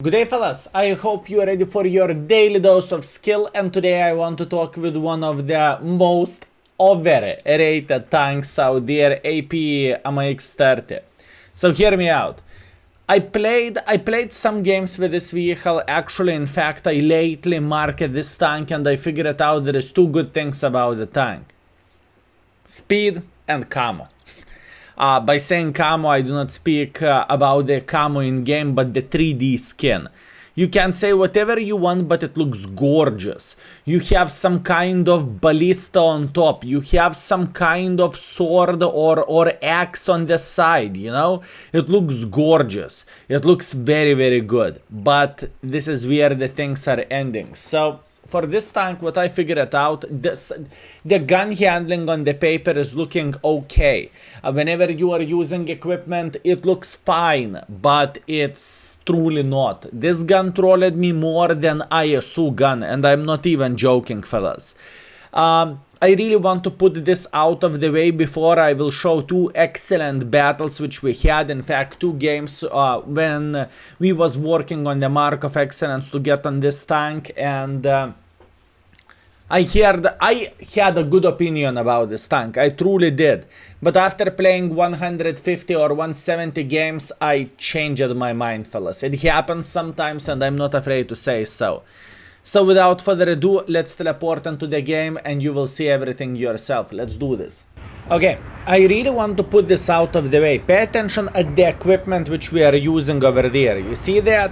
Good day fellas, I hope you are ready for your daily dose of skill, and today I want to talk with one of the most overrated tanks out there, AP MX-30. So hear me out. I played some games with this vehicle. Actually, in fact, I lately marketed this tank and I figured out there is two good things about the tank. Speed and camo. By saying camo, I do not speak about the camo in game, but the 3D skin. You can say whatever you want, but it looks gorgeous. You have some kind of ballista on top. You have some kind of sword or axe on the side, you know? It looks gorgeous. It looks very, very good. But this is where the things are ending. So for this tank, what I figured out, the gun handling on the paper is looking okay. Whenever you are using equipment, it looks fine, but it's truly not. This gun trolled me more than ISU gun, and I'm not even joking, fellas. I really want to put this out of the way before I will show two excellent battles which we had. In fact, two games when we was working on the Mark of Excellence to get on this tank, and I had a good opinion about this tank. I truly did. But after playing 150 or 170 games, I changed my mind, fellas. It happens sometimes, and I'm not afraid to say so. So without further ado, let's teleport into the game and you will see everything yourself. Let's do this. Okay, I really want to put this out of the way. Pay attention at the equipment which we are using over there. You see that?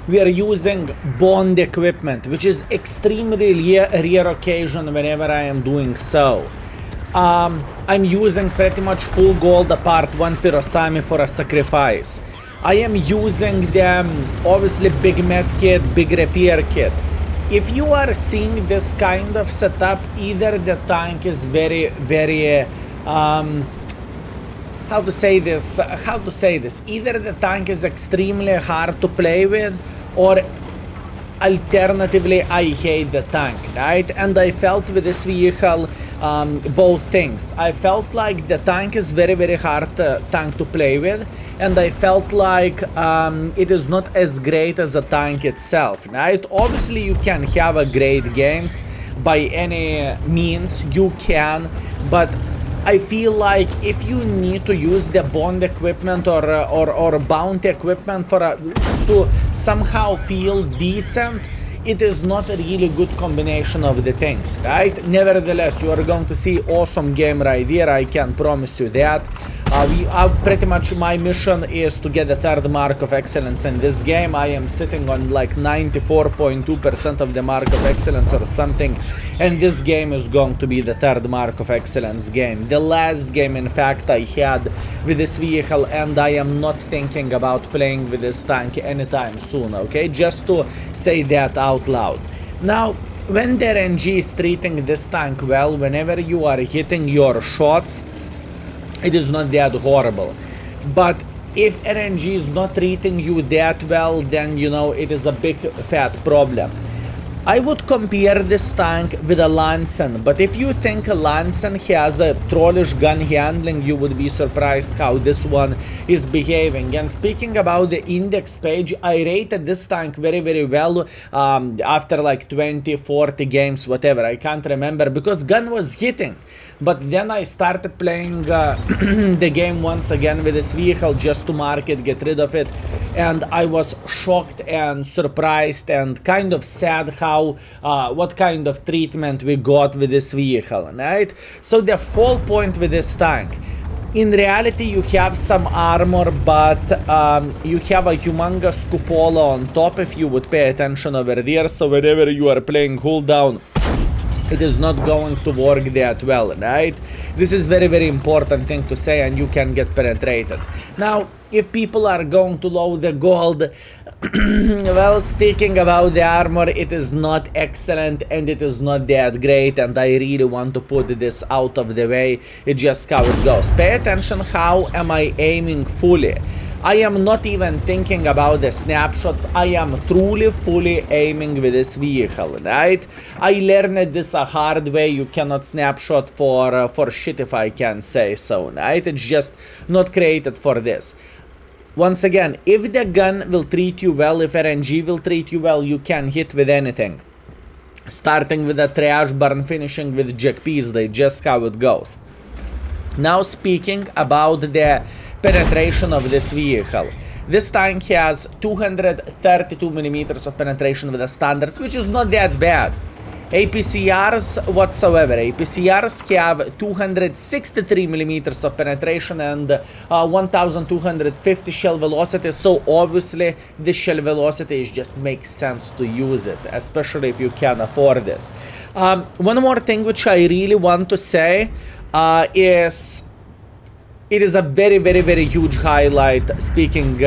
We are using bond equipment, which is extremely rare occasion whenever I am doing so. I'm using pretty much full gold apart one Pirosami for a sacrifice. I am using the obviously big med kit, big repair kit. If you are seeing this kind of setup, either the tank is very, very, how to say this, either the tank is extremely hard to play with, or alternatively, I hate the tank, right? And I felt with this vehicle, both things. I felt like the tank is very, very hard tank to play with, and I felt like it is not as great as a tank itself, right? Obviously, you can have a great games by any means, you can, but I feel like if you need to use the bond equipment or bounty equipment to somehow feel decent, it is not a really good combination of the things, right? Nevertheless, you are going to see awesome game right here, I can promise you that. Pretty much my mission is to get the third Mark of Excellence in this game. I am sitting on like 94.2% of the Mark of Excellence or something, and this game is going to be the third Mark of Excellence game. The last game, in fact, I had with this vehicle, and I am not thinking about playing with this tank anytime soon, okay? Just to say that out loud. Now, when the RNG is treating this tank well, whenever you are hitting your shots, it is not that horrible. But if RNG is not treating you that well, then you know it is a big fat problem. I would compare this tank with a Lansen, but if you think a Lansen has a trollish gun handling, you would be surprised how this one is behaving. And speaking about the index page, I rated this tank very, very well after like 20, 40 games, whatever, I can't remember, because gun was hitting. But then I started playing the game once again with this vehicle just to mark it, get rid of it, and I was shocked and surprised and kind of sad how what kind of treatment we got with this vehicle, right? So the whole point with this tank, in reality you have some armor, but you have a humongous cupola on top if you would pay attention over there, so whenever you are playing cooldown, it is not going to work that well, right? This is very, very important thing to say, and you can get penetrated. Now, if people are going to load the gold, well, speaking about the armor, it is not excellent and it is not that great, and I really want to put this out of the way. It's just how it goes. Pay attention how am I aiming fully. I am not even thinking about the snapshots. I am truly fully aiming with this vehicle, right? I learned this a hard way. You cannot snapshot for shit, if I can say so, right? It's just not created for this. Once again, if the gun will treat you well, if RNG will treat you well, you can hit with anything. Starting with a trash burn, finishing with jackpiece, that's just how it goes. Now speaking about the penetration of this vehicle. This tank has 232 millimeters of penetration with the standards, which is not that bad. APCRs whatsoever. APCRs have 263 millimeters of penetration and 1250 shell velocity, so obviously the shell velocity is just makes sense to use it, especially if you can afford this. One more thing which I really want to say is it is a very huge highlight. Speaking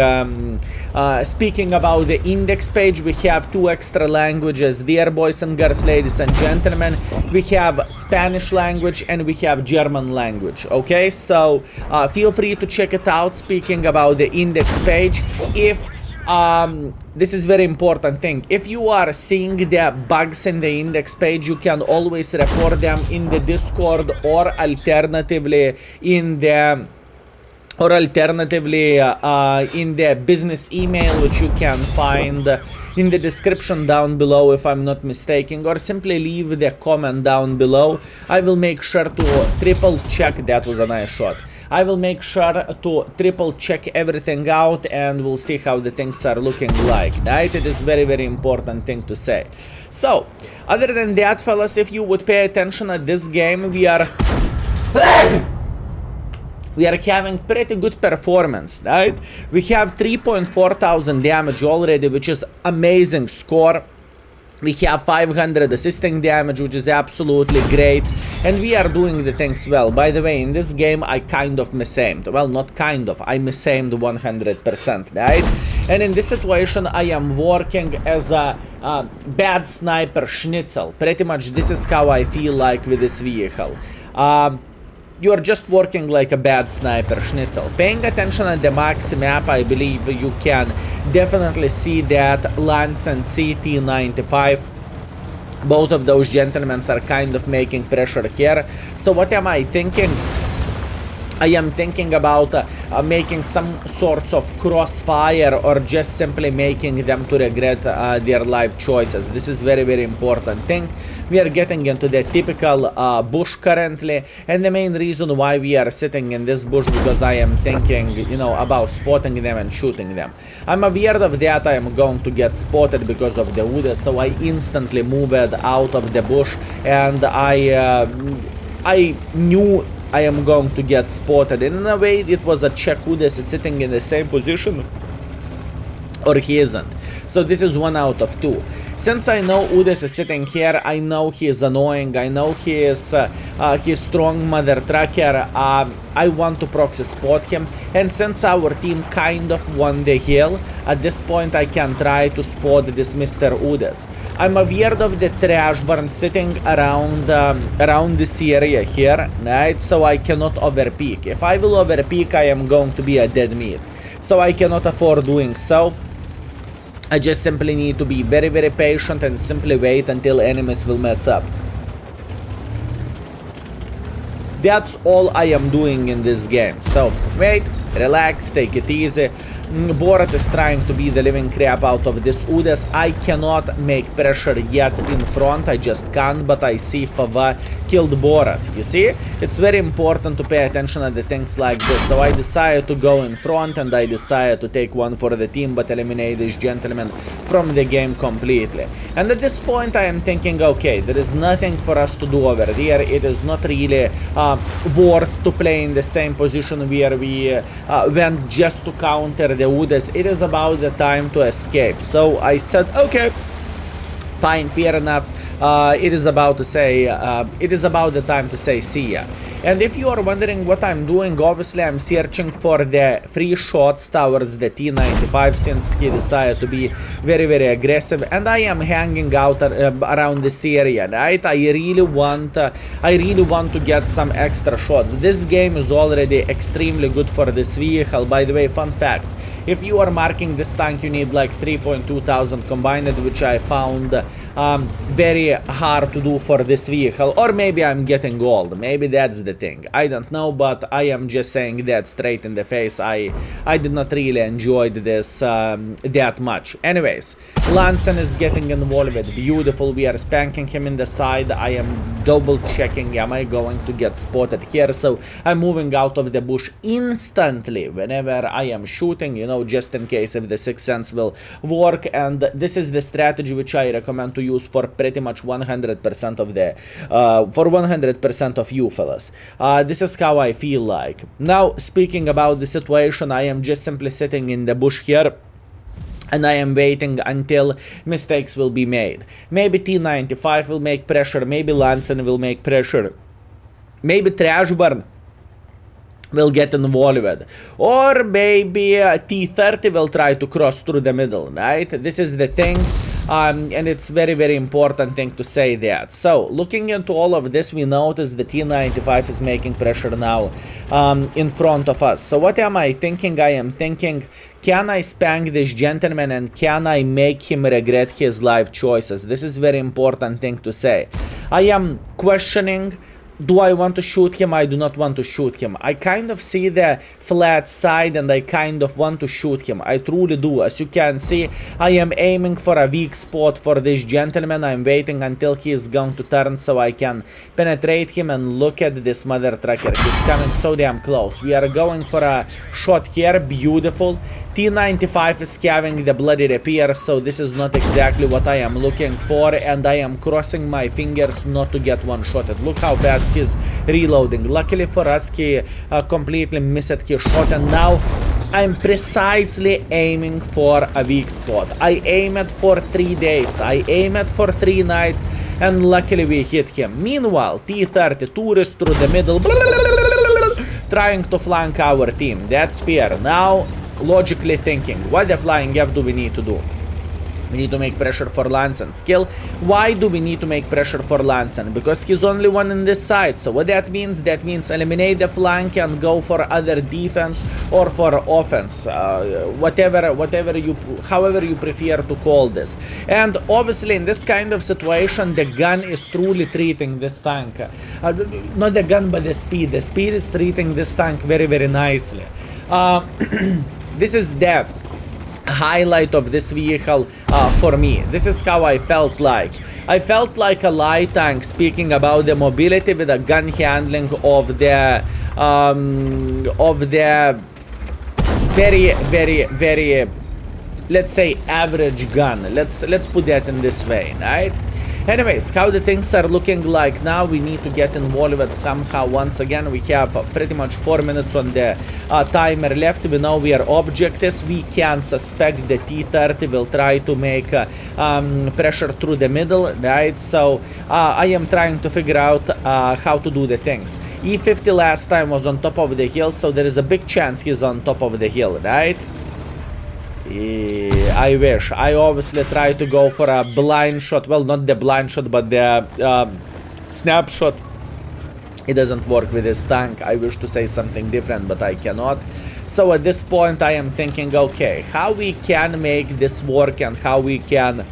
about the index page, we have 2 extra languages there, boys and girls, ladies and gentlemen. We have Spanish language and we have German language, okay? So feel free to check it out. Speaking about the index page, if this is very important thing, if you are seeing the bugs in the index page, you can always report them in the Discord or alternatively in the in the business email, which you can find in the description down below, if I'm not mistaken, or simply leave the comment down below. I will make sure to triple check. That was a nice shot. I will make sure to triple check everything out and we'll see how the things are looking like, right? It is very important thing to say. So, other than that, fellas, if you would pay attention at this game, we are having pretty good performance, right? We have 3,400 damage already, which is amazing score. We have 500 assisting damage, which is absolutely great, and we are doing the things well. By the way, in this game, I kind of misaimed. Well, not kind of, I misaimed 100%, right? And in this situation, I am working as a bad sniper schnitzel. Pretty much this is how I feel like with this vehicle. You are just working like a bad sniper schnitzel. Paying attention at the max map, I believe you can definitely see that Lance and CT95, both of those gentlemen are kind of making pressure here. So what am I thinking? I am thinking about making some sorts of crossfire or just simply making them to regret their life choices. This is very important thing. We are getting into the typical bush currently, and the main reason why we are sitting in this bush because I am thinking, you know, about spotting them and shooting them. I'm aware of that I am going to get spotted because of the wood, so I instantly moved out of the bush, and I knew I am going to get spotted. And in a way, it was a check who is sitting in the same position or he isn't. So this is 1 out of 2. Since I know Udes is sitting here, I know he is annoying, I know he is strong mother trucker, I want to proxy spot him, and since our team kind of won the hill, at this point I can try to spot this Mr. Udes. I'm aware of the trash burn sitting around this area here, right, so I cannot overpeak. If I will overpeak, I am going to be a dead meat, so I cannot afford doing so. I just simply need to be very patient and simply wait until enemies will mess up. That's all I am doing in this game. So wait, relax, take it easy. Borat is trying to beat the living crap out of this Udes. I cannot make pressure yet in front, I just can't, but I see Fava killed Borat. You see? It's very important to pay attention at the things like this. So I decided to go in front and I decided to take one for the team but eliminate this gentleman from the game completely. And at this point I am thinking, okay, there is nothing for us to do over there. It is not really worth to play in the same position where we went just to counter the Udes. It is about the time to escape. So I said, okay, fine, fair enough. It is about the time to say see ya. And if you are wondering what I'm doing, obviously I'm searching for the free shots towards the T95 since he decided to be very aggressive, and I am hanging out around this area, right? I really want to get some extra shots. This game is already extremely good for this vehicle. By the way, fun fact, If you are marking this tank, you need like 3,200 combined, which I found very hard to do for this vehicle. Or maybe I'm getting old, maybe that's the thing, I don't know, but I am just saying that straight in the face. I did not really enjoy this that much. Anyways, Lansen is getting involved. Beautiful, we are spanking him in the side. I am double checking, am I going to get spotted here? So I'm moving out of the bush instantly whenever I am shooting, you know, just in case if the Sixth Sense will work. And this is the strategy which I recommend to use for pretty much 100% of the for 100% of you fellas. This is how I feel like. Now, speaking about the situation, I am just simply sitting in the bush here, and I am waiting until mistakes will be made. Maybe T95 will make pressure, maybe Lansen will make pressure, maybe Trashburn will get involved, or maybe T30 will try to cross through the middle, right? This is the thing. And it's very important thing to say that. So looking into all of this, we notice the T95 is making pressure now in front of us. So what am I thinking? I am thinking, can I spank this gentleman and can I make him regret his life choices? This is very important thing to say. I am questioning, do I want to shoot him? I do not want to shoot him. I kind of see the flat side and I kind of want to shoot him. I truly do. As you can see, I am aiming for a weak spot for this gentleman. I'm waiting until he is going to turn so I can penetrate him. And look at this mother trucker. He's coming so damn close. We are going for a shot here. Beautiful. T95 is having the bloody repair, so this is not exactly what I am looking for, and I am crossing my fingers not to get one-shotted. Look how fast he's reloading. Luckily for us, he completely missed his shot, and now I'm precisely aiming for a weak spot. I aim it for 3 days, I aim it for 3 nights, and luckily we hit him. Meanwhile, T30 tourist through the middle, trying to flank our team. That's fair. Now, logically thinking, what the flying F do we need to do? We need to make pressure for Lansen. Skill, why do we need to make pressure for Lansen? Because he's only one in this side. So what that means eliminate the flank and go for other defense or for offense, however you prefer to call this. And obviously in this kind of situation, the gun is truly treating this tank, not the gun but the speed. The speed is treating this tank very nicely. This is the highlight of this vehicle for me. This is how I felt like. I felt like a light tank, speaking about the mobility with the gun handling of the very, let's say, average gun. Let's put that in this way, right? Anyways, how the things are looking like now, we need to get involved somehow. Once again, we have pretty much 4 minutes on the timer left. We know we are objectives. We can suspect the T30 will try to make pressure through the middle, right? So I am trying to figure out how to do the things. E50 last time was on top of the hill, so there is a big chance he's on top of the hill, right? I wish. I obviously try to go for a blind shot. Well, not the blind shot, but the snapshot. It doesn't work with this tank. I wish to say something different, but I cannot. So at this point, I am thinking, okay, how we can make this work and how we can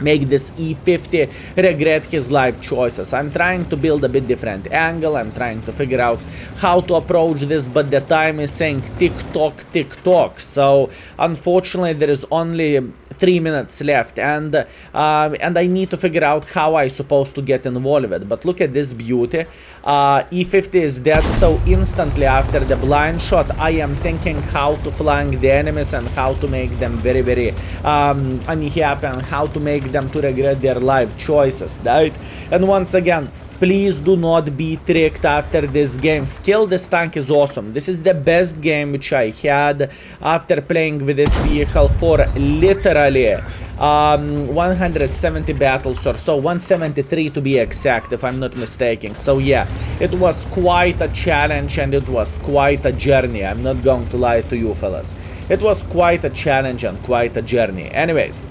make this E50 regret his life choices. I'm trying to build a bit different angle. I'm trying to figure out how to approach this, but the time is saying tick tock. So unfortunately there is only 3 minutes left, and I need to figure out how I supposed to get involved. But look at this beauty. E50 is dead, so instantly after the blind shot I am thinking how to flank the enemies and how to make them very unhappy and how to make them to regret their life choices, right? And once again, please do not be tricked after this game. Skill, this tank is awesome. This is the best game which I had after playing with this vehicle for literally 170 battles or so, 173 to be exact, if I'm not mistaken. So yeah, it was quite a challenge and it was quite a journey. I'm not going to lie to you fellas. It was quite a challenge and quite a journey. Anyways,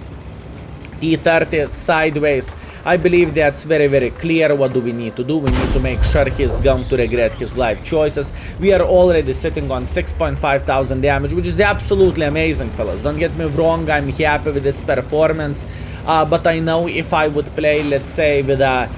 T30 sideways. I believe that's very clear. What do we need to do? We need to make sure he's going to regret his life choices. We are already sitting on 6.5 thousand damage, which is absolutely amazing, fellas. Don't get me wrong, I'm happy with this performance. But I know if I would play, let's say, with a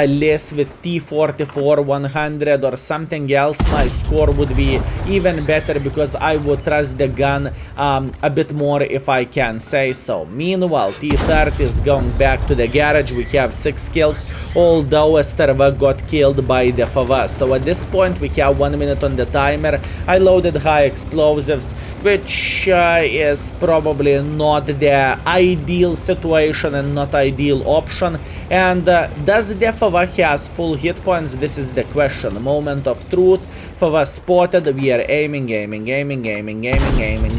list with T44 100 or something else, my score would be even better because I would trust the gun a bit more, if I can say so. Meanwhile, T30 is going back to the garage. We have 6 kills, although Esterva got killed by the FAVA. So at this point we have 1 minute on the timer. I loaded high explosives, which is probably not the ideal situation and not ideal option. And does the FAVA has full hit points? This is the question. Moment of truth. FAVA spotted. We are aiming.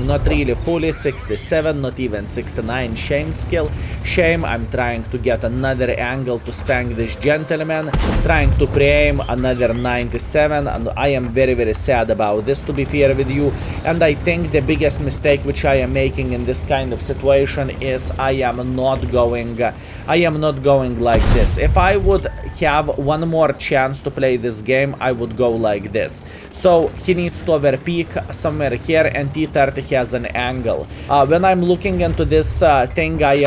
Not really fully. 67, not even 69. Shame skill. Shame. I'm trying to get another angle to spank this gentleman. Trying to pre-aim another 97. And I am very sad about this, to be fair with you. And I think the biggest mistake which I am making in this kind of situation is I am not going like this. If I would have one more chance to play this game, I would go like this. So he needs to overpeak somewhere here, and T30 has an angle. When I'm looking into this thing, I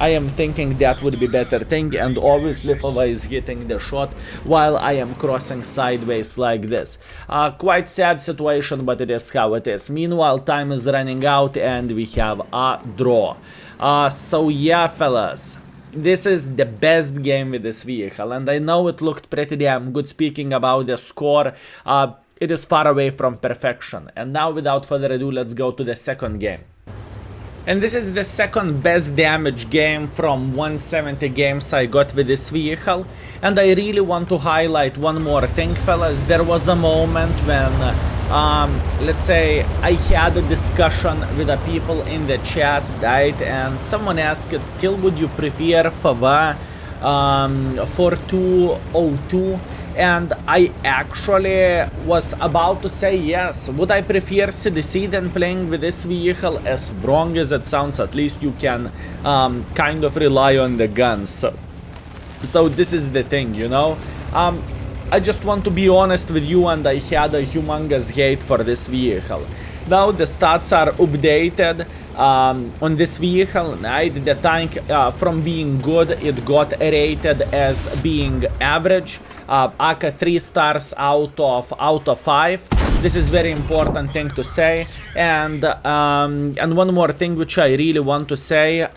am thinking that would be better thing, and obviously FAVA is hitting the shot while I am crossing sideways like this. Quite sad situation, but it is how it is. Meanwhile, time is running out and we have a draw. So yeah, fellas, this is the best game with this vehicle, and I know it looked pretty damn good. Speaking about the score, it is far away from perfection. And now, without further ado, let's go to the second game. And this is the second best damage game from 170 games I got with this vehicle. And I really want to highlight one more thing, fellas. There was a moment when, let's say, I had a discussion with the people in the chat, right? And someone asked, Skill, would you prefer FAVA 4.202? And I actually was about to say yes. Would I prefer CDC than playing with this vehicle? As wrong as it sounds, at least you can kind of rely on the guns. So this is the thing, you know. I just want to be honest with you, and I had a humongous hate for this vehicle. Now the stats are updated on this vehicle, right? The tank from being good, it got rated as being average. AK 3 stars out of 5. This is very important thing to say. And one more thing which I really want to say,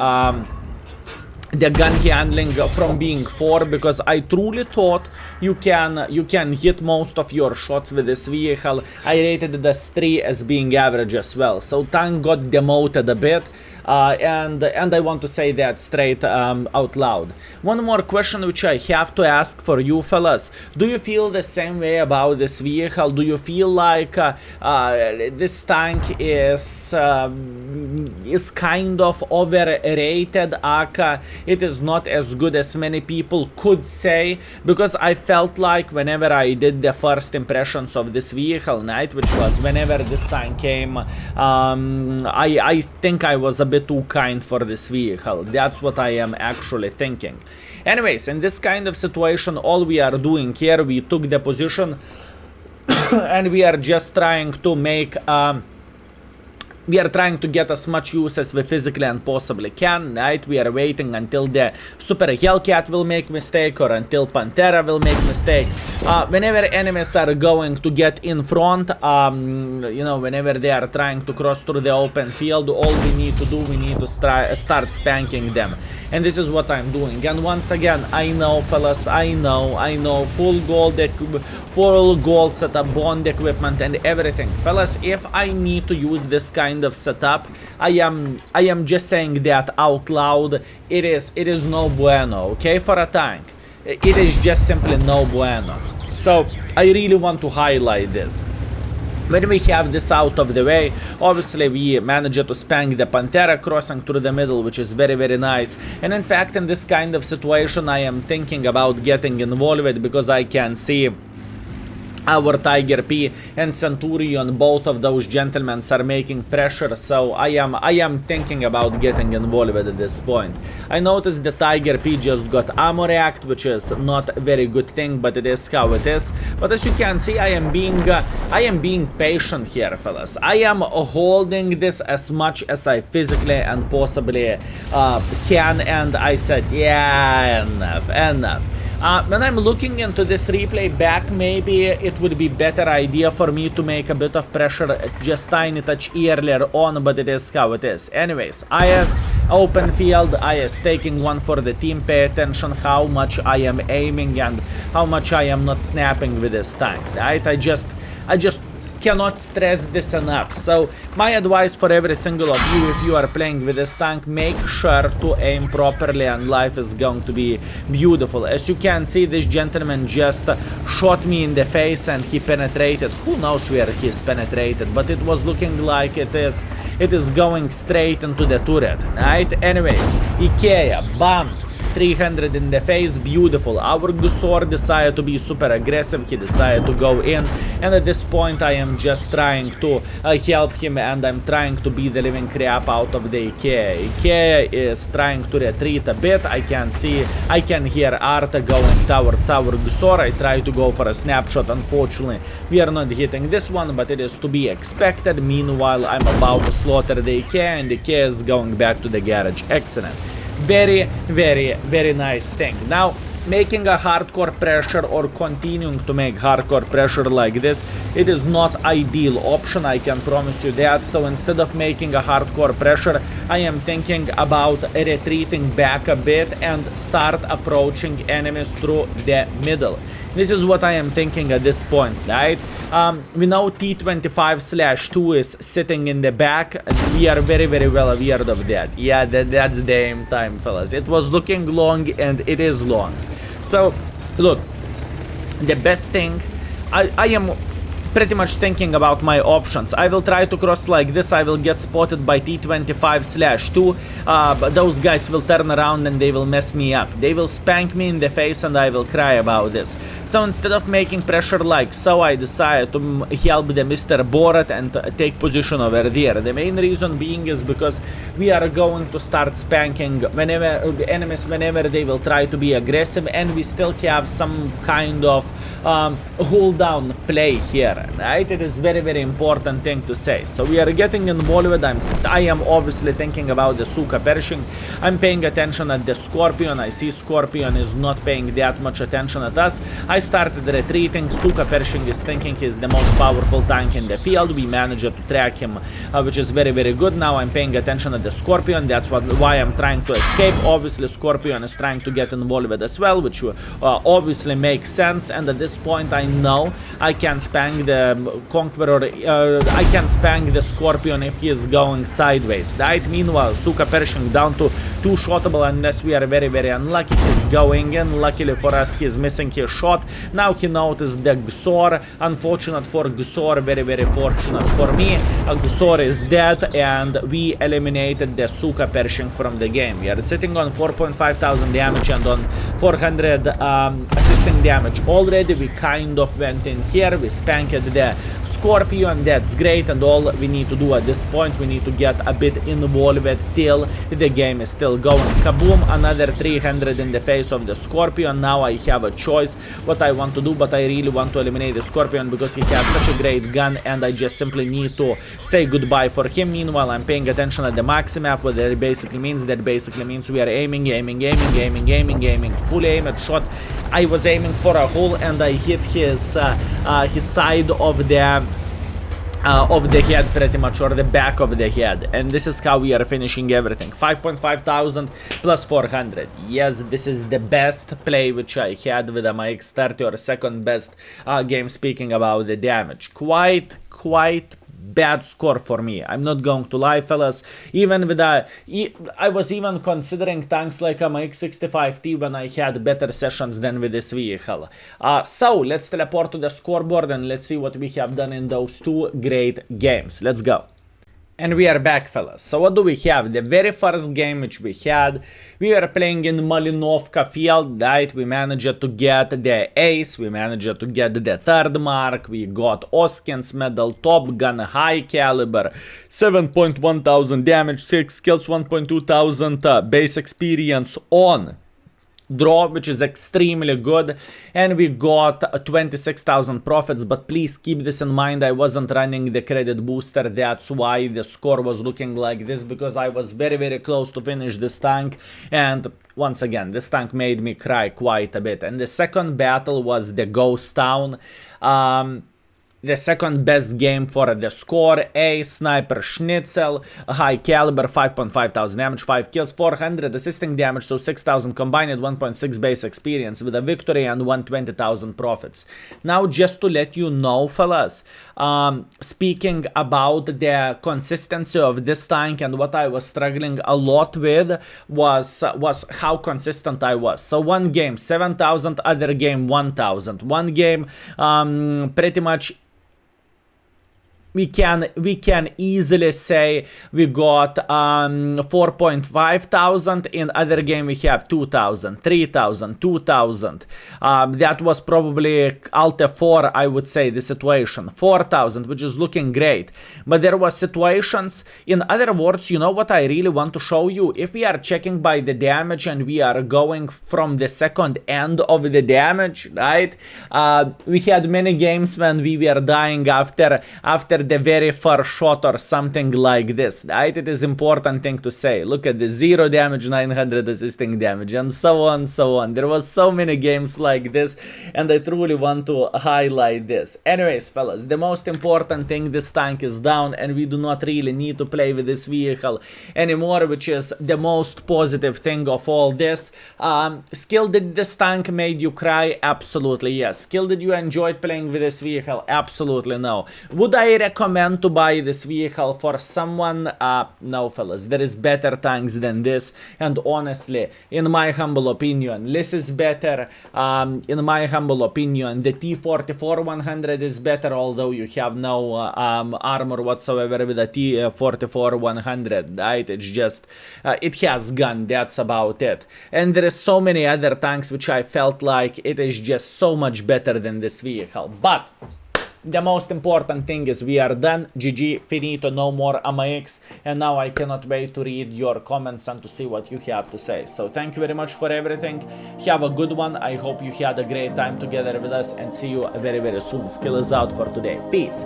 the gun handling from being 4, because I truly thought you can hit most of your shots with this vehicle. I rated it as 3 as being average as well. So tank got demoted a bit. And I want to say that straight out loud. One more question which I have to ask for you fellas. Do you feel the same way about this vehicle? Do you feel like this tank is kind of overrated? It is not as good as many people could say, because I felt like whenever I did the first impressions of this vehicle, right, which was whenever this tank came, I think I was a bit too kind for this vehicle. That's what I am actually thinking. Anyways, in this kind of situation, all we are doing here, we took the position and we are just trying to make we are trying to get as much use as we physically and possibly can, right? We are waiting until the Super Hellcat will make mistake, or until Pantera will make mistake. Whenever enemies are going to get in front, you know, whenever they are trying to cross through the open field, all we need to do, we need to start spanking them. And this is what I'm doing. And once again, I know, fellas, I know, full gold setup, bond equipment and everything. Fellas, if I need to use this kind of setup, I am just saying that out loud. It is no bueno, okay, for a tank. It is just simply no bueno. So I really want to highlight this. When we have this out of the way, obviously we managed to spank the Pantera crossing through the middle, which is very, very nice. And in fact, in this kind of situation, I am thinking about getting involved, because I can see our Tiger P and Centurion, both of those gentlemen are making pressure, so I am thinking about getting involved at this point. I noticed the Tiger P just got ammo react, which is not a very good thing, but it is how it is. But as you can see, I am being patient here, fellas. I am holding this as much as I physically and possibly can, and I said, yeah, enough. When I'm looking into this replay back, maybe it would be better idea for me to make a bit of pressure just tiny touch earlier on, but it is how it is. Anyways, IS, open field, IS taking one for the team. Pay attention how much I am aiming and how much I am not snapping with this tank, right? I just cannot stress this enough. So my advice for every single of you, if you are playing with this tank, make sure to aim properly and life is going to be beautiful. As you can see, this gentleman just shot me in the face and he penetrated. Who knows where he's penetrated, but it was looking like it is going straight into the turret, right? Anyways, Ikea, bam, 300 in the face, beautiful. Our Gusor decided to be super aggressive, he decided to go in, and at this point I am just trying to help him, and I'm trying to beat the living crap out of the Ikea. Ikea is trying to retreat a bit. I can hear Arta going towards our Gusor. I try to go for a snapshot. Unfortunately, we are not hitting this one, but it is to be expected. Meanwhile, I'm about to slaughter the Ikea, and the Ikea is going back to the garage. Excellent. Very, very, very nice thing. Now, making a hardcore pressure or continuing to make hardcore pressure like this, it is not ideal option, I can promise you that. So instead of making a hardcore pressure, I am thinking about retreating back a bit and start approaching enemies through the middle. This is what I am thinking at this point, right? We know T25/2 is sitting in the back. We are very, very well aware of that. Yeah, that's the aim time, fellas. It was looking long, and it is long. So, look, the best thing, I am pretty much thinking about my options. I will try to cross like this. I will get spotted by T25/2. But those guys will turn around and they will mess me up. They will spank me in the face and I will cry about this. So instead of making pressure like so, I decided to help the Mr. Borat and take position over there. The main reason being is because we are going to start spanking whenever the enemies, whenever they will try to be aggressive, and we still have some kind of hold down play here, right? It is very, very important thing to say. So we are getting involved. I am obviously thinking about the Suka Pershing. I'm paying attention at the Scorpion. I see Scorpion is not paying that much attention at us. I started retreating. Suka Pershing is thinking he's the most powerful tank in the field. We managed to track him, which is very, very good. Now I'm paying attention at the Scorpion. That's why I'm trying to escape. Obviously Scorpion is trying to get involved as well, which obviously makes sense. And at this point I know I can spank the Conqueror, I can spank the Scorpion if he is going sideways, right? Meanwhile, Suka Pershing down to 2 shottable unless we are very, very unlucky. He's going in. Luckily for us, he's missing his shot. Now he noticed the Gusor. Unfortunate for Gusor, very, very fortunate for me. Gusor is dead and we eliminated the Suka Pershing from the game. We are sitting on 4,500 damage and on 400 assisting damage already. We kind of went in here, we spanked the Scorpion, that's great, and all we need to do at this point, we need to get a bit involved till the game is still going. Kaboom, another 300 in the face of the Scorpion. Now I have a choice what I want to do, but I really want to eliminate the Scorpion because he has such a great gun and I just simply need to say goodbye for him. Meanwhile, I'm paying attention at the maxi map. What that basically means, we are aiming, full aim at shot. I was aiming for a hole and I hit his side of the head pretty much, or the back of the head, and this is how we are finishing everything. 5,500 plus 400. Yes, this is the best play which I had with a MX-30, or second best game, speaking about the damage. Quite bad score for me. I'm not going to lie, fellas. Even with I was even considering tanks like a MX-65T when I had better sessions than with this vehicle. So let's teleport to the scoreboard and let's see what we have done in those 2 great games. Let's go. And we are back, fellas. So what do we have? The very first game which we had, we were playing in Malinovka field, right? We managed to get the ace, we managed to get the third mark, we got Oskin's medal, Top Gun, high caliber, 7.1 thousand damage, 6 skills, 1.2 thousand base experience on draw, which is extremely good, and we got 26,000 profits. But please keep this in mind, I wasn't running the credit booster, that's why the score was looking like this, because I was very close to finish this tank, and once again this tank made me cry quite a bit. And the second battle was the ghost town, the second best game for the score. A sniper schnitzel, a high caliber, 5.5 thousand damage, 5 kills, 400 assisting damage, so 6,000 combined, 1.6 base experience with a victory and 120,000 profits. Now just to let you know, fellas, speaking about the consistency of this tank, and what I was struggling a lot with was how consistent I was. So one game 7,000, other game 1,000. One game pretty much we can easily say we got 4.5 thousand. In other game we have 2,000, 3,000, 2,000. That was probably Alta 4, I would say, the situation. 4,000, which is looking great. But there was situations, in other words, you know what I really want to show you? If we are checking by the damage and we are going from the second end of the damage, right? We had many games when we were dying after the very first shot or something like this, right? It is important thing to say. Look at the 0 damage, 900 assisting damage, and so on, so on. There was so many games like this, and I truly want to highlight this. Anyways, fellas, the most important thing, this tank is down, and we do not really need to play with this vehicle anymore, which is the most positive thing of all this. Skill, did this tank made you cry? Absolutely yes. Skill, did you enjoy playing with this vehicle? Absolutely no. Would I recommend to buy this vehicle for someone? No, fellas, there is better tanks than this, and honestly, in my humble opinion, this is better. In my humble opinion, the T44-100 is better, although you have no armor whatsoever with a T44-100, right? It's just, it has gun, that's about it. And there is so many other tanks which I felt like it is just so much better than this vehicle. But the most important thing is we are done. GG, finito, no more AMX, and now I cannot wait to read your comments and to see what you have to say. So thank you very much for everything. Have a good one. I hope you had a great time together with us, and see you very soon. Skill is out for today. Peace.